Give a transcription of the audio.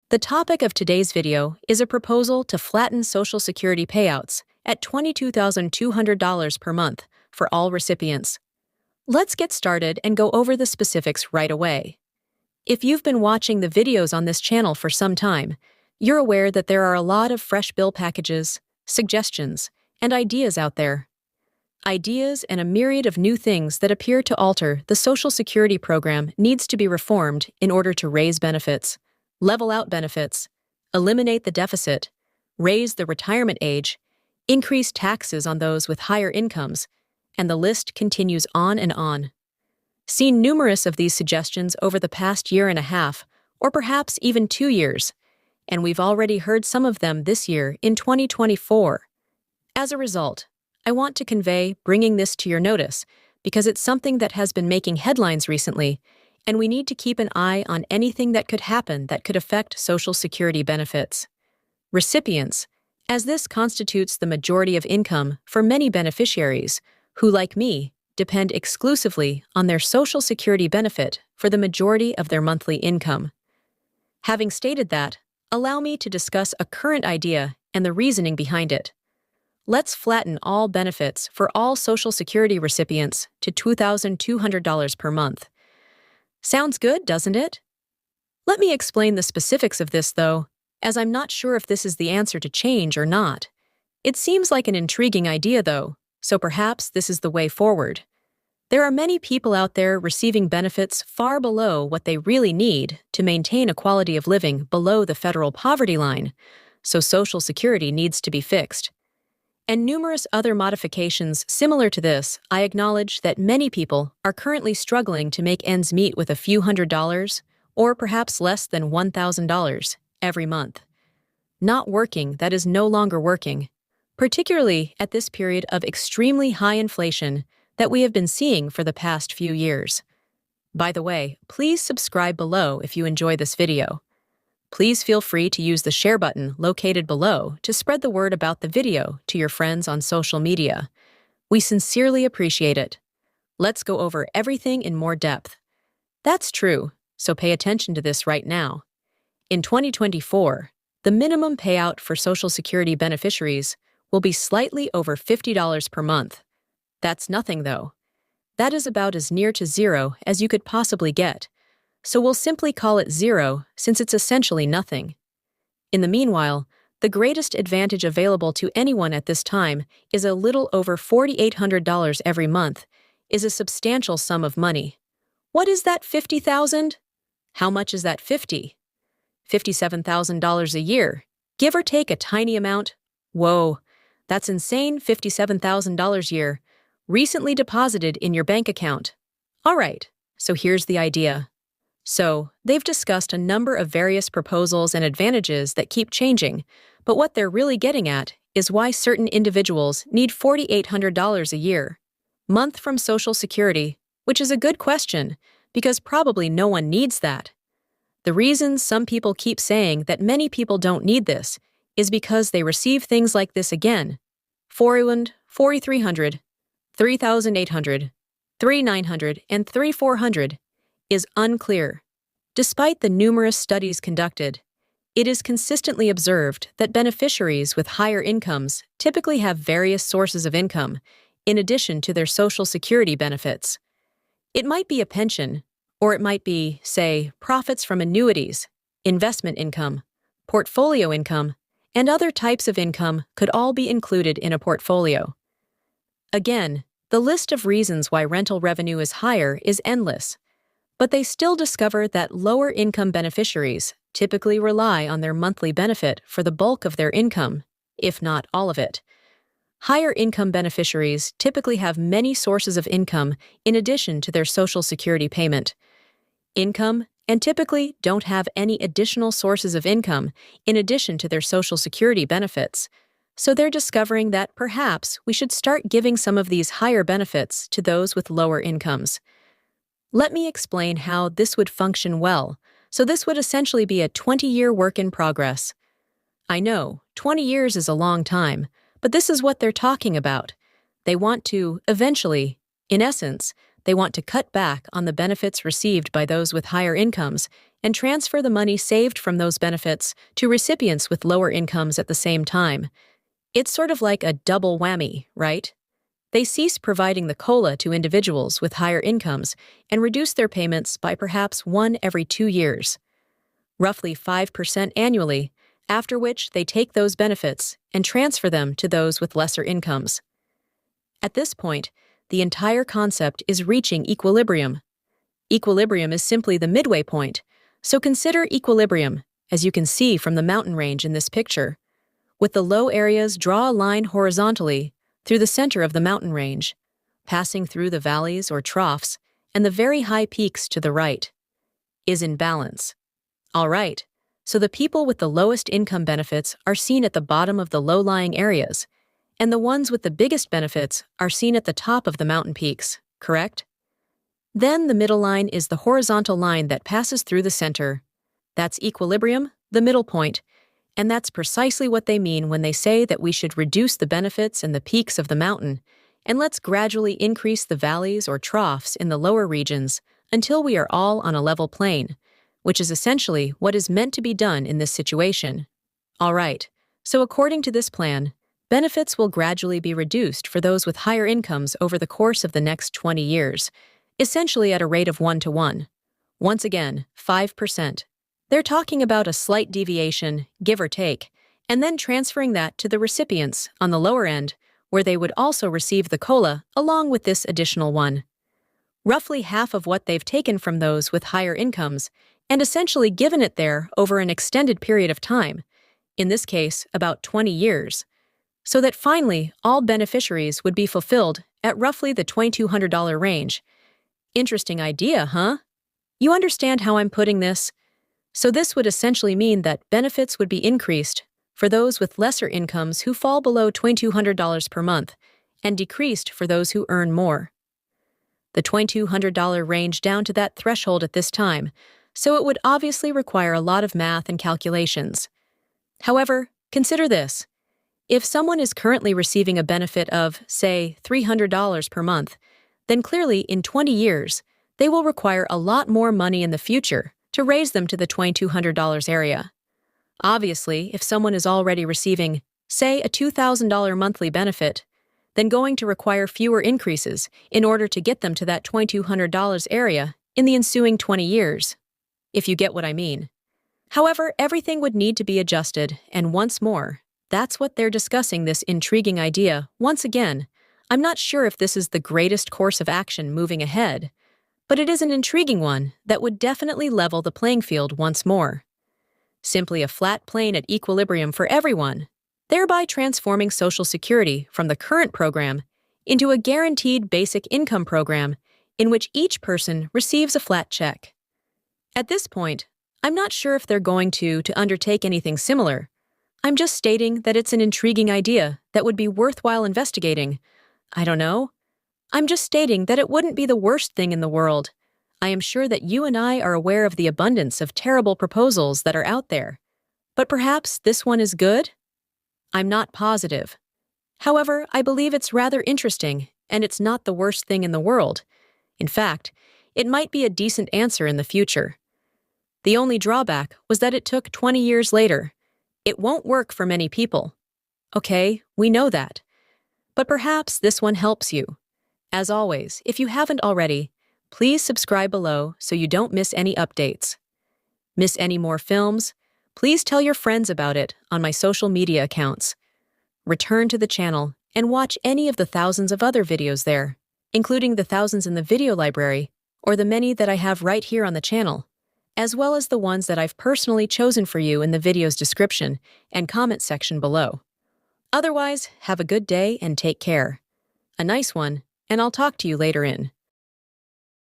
The topic of today's video is a proposal to flatten Social Security payouts at $22,200 per month for all recipients. Let's get started and go over the specifics right away. If you've been watching the videos on this channel for some time, you're aware that there are a lot of fresh bill packages, suggestions, and ideas out there. Ideas and a myriad of new things that appear to alter the Social Security program needs to be reformed in order to raise benefits, level out benefits, eliminate the deficit, raise the retirement age, increase taxes on those with higher incomes, and the list continues on and on. Seen numerous of these suggestions over the past year and a half, or perhaps even 2 years, and we've already heard some of them this year in 2024. As a result, I want to convey bringing this to your notice because it's something that has been making headlines recently, and we need to keep an eye on anything that could happen that could affect Social Security benefits. Recipients, as this constitutes the majority of income for many beneficiaries who, like me, depend exclusively on their Social Security benefit for the majority of their monthly income. Having stated that, allow me to discuss a current idea and the reasoning behind it. Let's flatten all benefits for all Social Security recipients to $2,200 per month. Sounds good, doesn't it? Let me explain the specifics of this, though, as I'm not sure if this is the answer to change or not. It seems like an intriguing idea, though, so perhaps this is the way forward. There are many people out there receiving benefits far below what they really need to maintain a quality of living below the federal poverty line, so Social Security needs to be fixed. And numerous other modifications similar to this, I acknowledge that many people are currently struggling to make ends meet with a few $100s, or perhaps less than $1,000 every month. Not working that is no longer working, particularly at this period of extremely high inflation that we have been seeing for the past few years. By the way, please subscribe below if you enjoy this video. Please feel free to use the share button located below to spread the word about the video to your friends on social media. We sincerely appreciate it. Let's go over everything in more depth. That's true, so pay attention to this right now. In 2024, the minimum payout for Social Security beneficiaries will be slightly over $50 per month. That's nothing, though. That is about as near to zero as you could possibly get. So we'll simply call it zero since it's essentially nothing. In the meanwhile, the greatest advantage available to anyone at this time is a little over $4,800 every month, is a substantial sum of money. What is that $50,000? How much is that 50? $57,000 a year, give or take a tiny amount. Whoa, that's insane. $57,000 a year, recently deposited in your bank account. All right, so here's the idea. So, they've discussed a number of various proposals and advantages that keep changing, but what they're really getting at is why certain individuals need $4,800 a year, month from Social Security, which is a good question, because probably no one needs that. The reason some people keep saying that many people don't need this is because they receive things like this again: $4,100, $4,300, $3,800, $3,900, and $3,400. Is unclear. Despite the numerous studies conducted, it is consistently observed that beneficiaries with higher incomes typically have various sources of income, in addition to their Social Security benefits. It might be a pension, or it might be, say, profits from annuities, investment income, portfolio income, and other types of income could all be included in a portfolio. Again, the list of reasons why rental revenue is higher is endless. But they still discover that lower-income beneficiaries typically rely on their monthly benefit for the bulk of their income, if not all of it. Higher-income beneficiaries typically have many sources of income in addition to their Social Security payment. Income, and typically don't have any additional sources of income in addition to their Social Security benefits. So they're discovering that perhaps we should start giving some of these higher benefits to those with lower incomes. Let me explain how this would function well. So this would essentially be a 20-year work in progress. I know, 20 years is a long time, but this is what they're talking about. They want to, eventually, in essence, they want to cut back on the benefits received by those with higher incomes and transfer the money saved from those benefits to recipients with lower incomes at the same time. It's sort of like a double whammy, right? They cease providing the COLA to individuals with higher incomes and reduce their payments by perhaps one every 2 years, roughly 5% annually, after which they take those benefits and transfer them to those with lesser incomes. At this point, the entire concept is reaching equilibrium. Equilibrium is simply the midway point, so consider equilibrium, as you can see from the mountain range in this picture. With the low areas, draw a line horizontally through the center of the mountain range, passing through the valleys or troughs and the very high peaks to the right. Is in balance. All right, so the people with the lowest income benefits are seen at the bottom of the low-lying areas, and the ones with the biggest benefits are seen at the top of the mountain peaks, correct? Then the middle line is the horizontal line that passes through the center. That's equilibrium, the middle point, and that's precisely what they mean when they say that we should reduce the benefits and the peaks of the mountain, and let's gradually increase the valleys or troughs in the lower regions until we are all on a level plane, which is essentially what is meant to be done in this situation. All right, so according to this plan, benefits will gradually be reduced for those with higher incomes over the course of the next 20 years, essentially at a rate of 1-to-1. Once again, 5%. They're talking about a slight deviation, give or take, and then transferring that to the recipients on the lower end, where they would also receive the COLA along with this additional one. Roughly half of what they've taken from those with higher incomes and essentially given it there over an extended period of time, in this case, about 20 years, so that finally all beneficiaries would be fulfilled at roughly the $2,200 range. Interesting idea, huh? You understand how I'm putting this? So this would essentially mean that benefits would be increased for those with lesser incomes who fall below $2,200 per month and decreased for those who earn more. The $2,200 range down to that threshold at this time, so it would obviously require a lot of math and calculations. However, consider this. If someone is currently receiving a benefit of, say, $300 per month, then clearly in 20 years, they will require a lot more money in the future to raise them to the $2,200 area. Obviously, if someone is already receiving, say, a $2,000 monthly benefit, then going to require fewer increases in order to get them to that $2,200 area in the ensuing 20 years, if you get what I mean. However, everything would need to be adjusted, and once more, that's what they're discussing this intriguing idea. Once again, I'm not sure if this is the greatest course of action moving ahead, but it is an intriguing one that would definitely level the playing field once more. Simply a flat plane at equilibrium for everyone, thereby transforming Social Security from the current program into a guaranteed basic income program in which each person receives a flat check. At this point, I'm not sure if they're going to undertake anything similar. I'm just stating that it's an intriguing idea that would be worthwhile investigating. I don't know. I'm just stating that it wouldn't be the worst thing in the world. I am sure that you and I are aware of the abundance of terrible proposals that are out there. But perhaps this one is good? I'm not positive. However, I believe it's rather interesting, and it's not the worst thing in the world. In fact, it might be a decent answer in the future. The only drawback was that it took 20 years later. It won't work for many people. Okay, we know that. But perhaps this one helps you. As always, if you haven't already, please subscribe below so you don't miss any updates. Miss any more films? Please tell your friends about it on my social media accounts. Return to the channel and watch any of the thousands of other videos there, including the thousands in the video library or the many that I have right here on the channel, as well as the ones that I've personally chosen for you in the video's description and comment section below. Otherwise, have a good day and take care. A nice one, and I'll talk to you later in.